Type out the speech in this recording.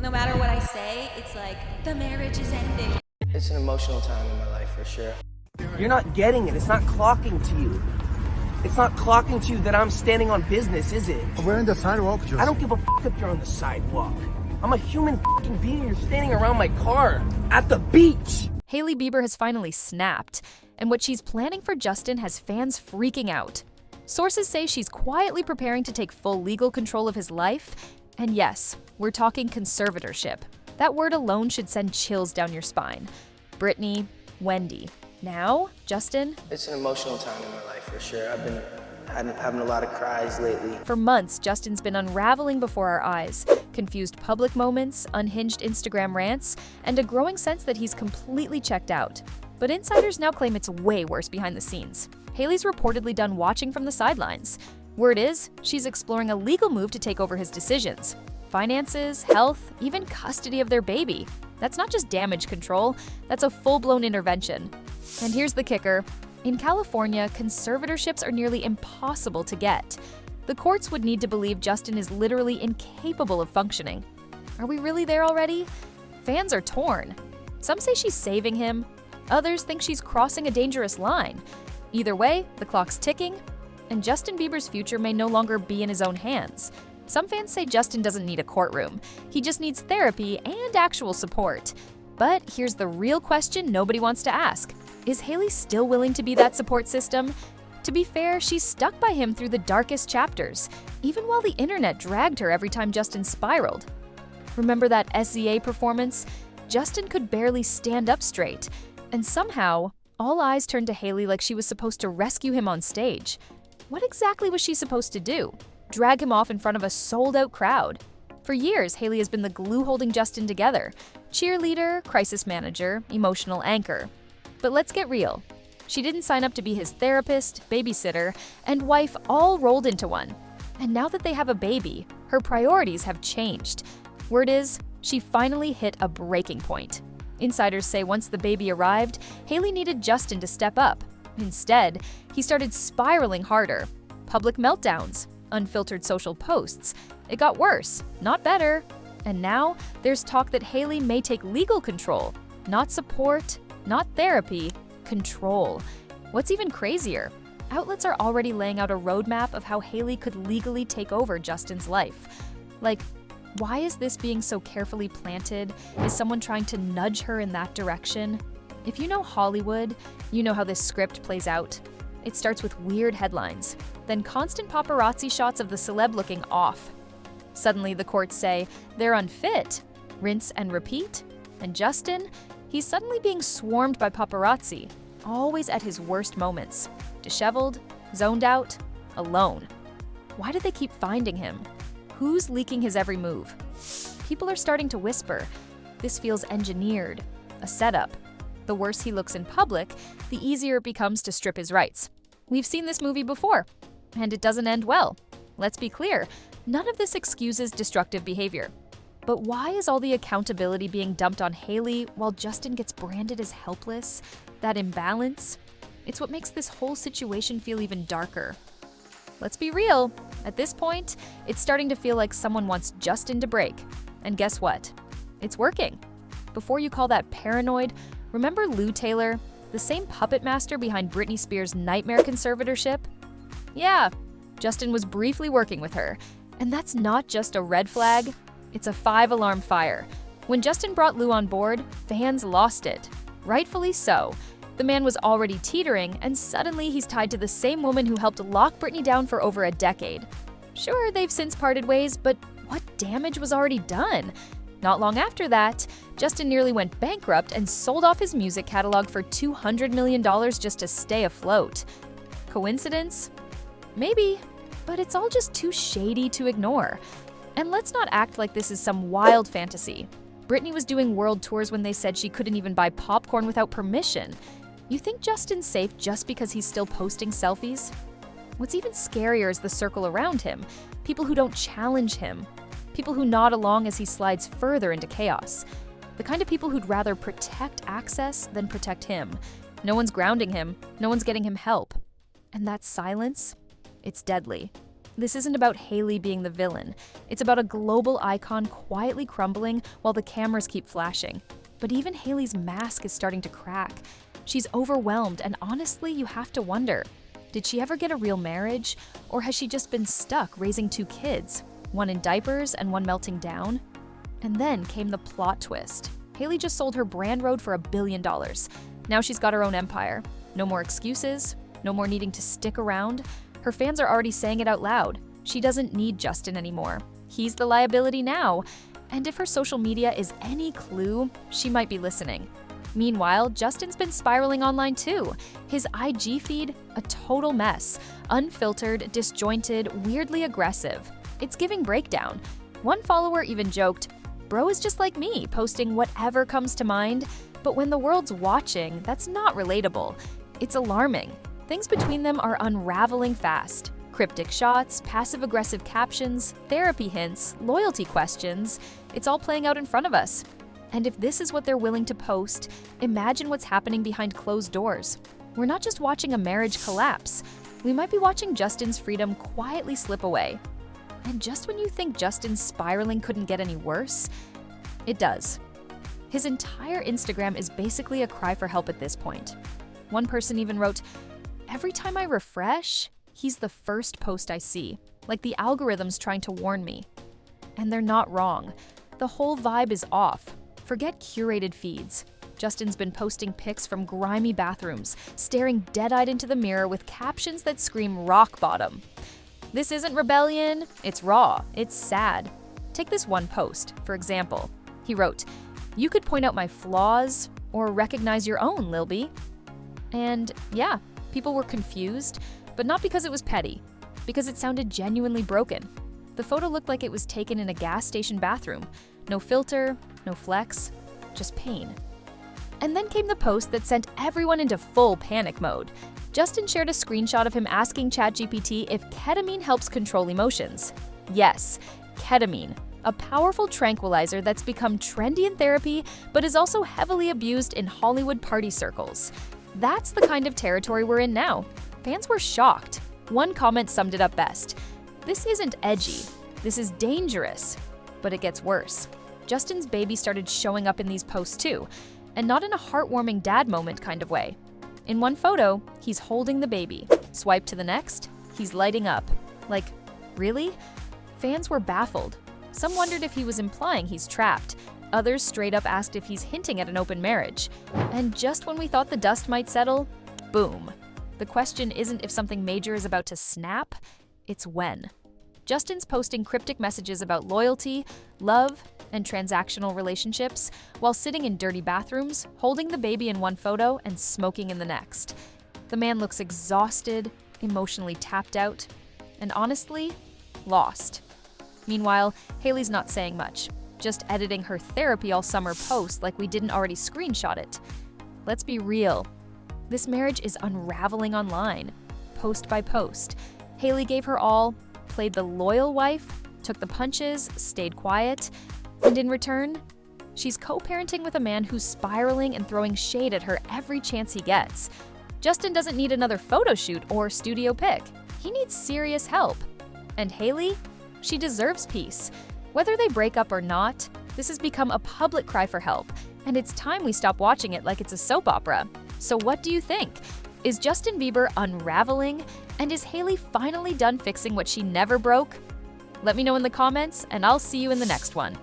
No matter what I say, it's like, the marriage is ending. It's an emotional time in my life for sure. You're not getting it. It's not clocking to you. It's not clocking to you that I'm standing on business, is it? We're in the sidewalk, Justin. I don't give a if you're on the sidewalk. I'm a human being. You're standing around my car at the beach. Hailey Bieber has finally snapped, and what she's planning for Justin has fans freaking out. Sources say she's quietly preparing to take full legal control of his life. And yes, we're talking conservatorship. That word alone should send chills down your spine. Brittany, Wendy. Now, Justin? It's an emotional time in my life for sure. I've been having a lot of cries lately. For months, Justin's been unraveling before our eyes. Confused public moments, unhinged Instagram rants, and a growing sense that he's completely checked out. But insiders now claim it's way worse behind the scenes. Hailey's reportedly done watching from the sidelines. Word is, she's exploring a legal move to take over his decisions. Finances, health, even custody of their baby. That's not just damage control, that's a full-blown intervention. And here's the kicker. In California, conservatorships are nearly impossible to get. The courts would need to believe Justin is literally incapable of functioning. Are we really there already? Fans are torn. Some say she's saving him. Others think she's crossing a dangerous line. Either way, the clock's ticking, and Justin Bieber's future may no longer be in his own hands. Some fans say Justin doesn't need a courtroom. He just needs therapy and actual support. But here's the real question nobody wants to ask. Is Hailey still willing to be that support system? To be fair, she's stuck by him through the darkest chapters, even while the internet dragged her every time Justin spiraled. Remember that SZA performance? Justin could barely stand up straight, and somehow, all eyes turned to Hailey like she was supposed to rescue him on stage. What exactly was she supposed to do? Drag him off in front of a sold-out crowd? For years, Hailey has been the glue holding Justin together. Cheerleader, crisis manager, emotional anchor. But let's get real. She didn't sign up to be his therapist, babysitter, and wife all rolled into one. And now that they have a baby, her priorities have changed. Word is, she finally hit a breaking point. Insiders say once the baby arrived, Hailey needed Justin to step up. Instead, he started spiraling harder. Public meltdowns, unfiltered social posts. It got worse, not better. And now, there's talk that Hailey may take legal control. Not support, not therapy, control. What's even crazier? Outlets are already laying out a roadmap of how Hailey could legally take over Justin's life. Like, why is this being so carefully planted? Is someone trying to nudge her in that direction? If you know Hollywood, you know how this script plays out. It starts with weird headlines, then constant paparazzi shots of the celeb looking off. Suddenly, the courts say they're unfit. Rinse and repeat. And Justin, he's suddenly being swarmed by paparazzi, always at his worst moments. Disheveled, zoned out, alone. Why do they keep finding him? Who's leaking his every move? People are starting to whisper. This feels engineered, a setup. The worse he looks in public, the easier it becomes to strip his rights. We've seen this movie before, and it doesn't end well. Let's be clear, none of this excuses destructive behavior. But why is all the accountability being dumped on Hailey while Justin gets branded as helpless? That imbalance? It's what makes this whole situation feel even darker. Let's be real. At this point, it's starting to feel like someone wants Justin to break. And guess what? It's working. Before you call that paranoid, remember Lou Taylor, the same puppet master behind Britney Spears' nightmare conservatorship? Yeah, Justin was briefly working with her. And that's not just a red flag, it's a 5-alarm fire. When Justin brought Lou on board, fans lost it. Rightfully so. The man was already teetering, and suddenly he's tied to the same woman who helped lock Britney down for over a decade. Sure, they've since parted ways, but what damage was already done? Not long after that, Justin nearly went bankrupt and sold off his music catalog for $200 million just to stay afloat. Coincidence? Maybe, but it's all just too shady to ignore. And let's not act like this is some wild fantasy. Britney was doing world tours when they said she couldn't even buy popcorn without permission. You think Justin's safe just because he's still posting selfies? What's even scarier is the circle around him, people who don't challenge him, people who nod along as he slides further into chaos, the kind of people who'd rather protect access than protect him. No one's grounding him, no one's getting him help. And that silence? It's deadly. This isn't about Hailey being the villain. It's about a global icon quietly crumbling while the cameras keep flashing. But even Hailey's mask is starting to crack. She's overwhelmed, and honestly, you have to wonder, did she ever get a real marriage? Or has she just been stuck raising 2 kids, one in diapers and one melting down? And then came the plot twist. Hailey just sold her brand road for $1 billion. Now she's got her own empire. No more excuses, no more needing to stick around. Her fans are already saying it out loud. She doesn't need Justin anymore. He's the liability now. And if her social media is any clue, she might be listening. Meanwhile, Justin's been spiraling online too. His IG feed, a total mess. Unfiltered, disjointed, weirdly aggressive. It's giving breakdown. One follower even joked, "Bro is just like me, posting whatever comes to mind." But when the world's watching, that's not relatable. It's alarming. Things between them are unraveling fast. Cryptic shots, passive-aggressive captions, therapy hints, loyalty questions. It's all playing out in front of us. And if this is what they're willing to post, imagine what's happening behind closed doors. We're not just watching a marriage collapse. We might be watching Justin's freedom quietly slip away. And just when you think Justin's spiraling couldn't get any worse, it does. His entire Instagram is basically a cry for help at this point. One person even wrote, "Every time I refresh, he's the first post I see, like the algorithm's trying to warn me." And they're not wrong. The whole vibe is off. Forget curated feeds. Justin's been posting pics from grimy bathrooms, staring dead-eyed into the mirror with captions that scream rock bottom. This isn't rebellion, it's raw, it's sad. Take this one post, for example. He wrote, "You could point out my flaws or recognize your own, Lil B." And yeah, people were confused, but not because it was petty, because it sounded genuinely broken. The photo looked like it was taken in a gas station bathroom. No filter, no flex, just pain. And then came the post that sent everyone into full panic mode. Justin shared a screenshot of him asking ChatGPT if ketamine helps control emotions. Yes, ketamine, a powerful tranquilizer that's become trendy in therapy but is also heavily abused in Hollywood party circles. That's the kind of territory we're in now. Fans were shocked. One comment summed it up best. "This isn't edgy, this is dangerous." But it gets worse. Justin's baby started showing up in these posts too, and not in a heartwarming dad moment kind of way. In one photo, he's holding the baby. Swipe to the next, he's lighting up. Like, really? Fans were baffled. Some wondered if he was implying he's trapped. Others straight up asked if he's hinting at an open marriage. And just when we thought the dust might settle, boom. The question isn't if something major is about to snap, it's when. Justin's posting cryptic messages about loyalty, love, and transactional relationships while sitting in dirty bathrooms, holding the baby in one photo and smoking in the next. The man looks exhausted, emotionally tapped out, and honestly, lost. Meanwhile, Hailey's not saying much, just editing her therapy all summer post like we didn't already screenshot it. Let's be real. This marriage is unraveling online, post by post. Hailey gave her all, played the loyal wife, took the punches, stayed quiet, and in return, she's co-parenting with a man who's spiraling and throwing shade at her every chance he gets. Justin doesn't need another photo shoot or studio pic. He needs serious help. And Hailey? She deserves peace. Whether they break up or not, this has become a public cry for help, and it's time we stop watching it like it's a soap opera. So what do you think? Is Justin Bieber unraveling? And is Hailey finally done fixing what she never broke? Let me know in the comments, and I'll see you in the next one.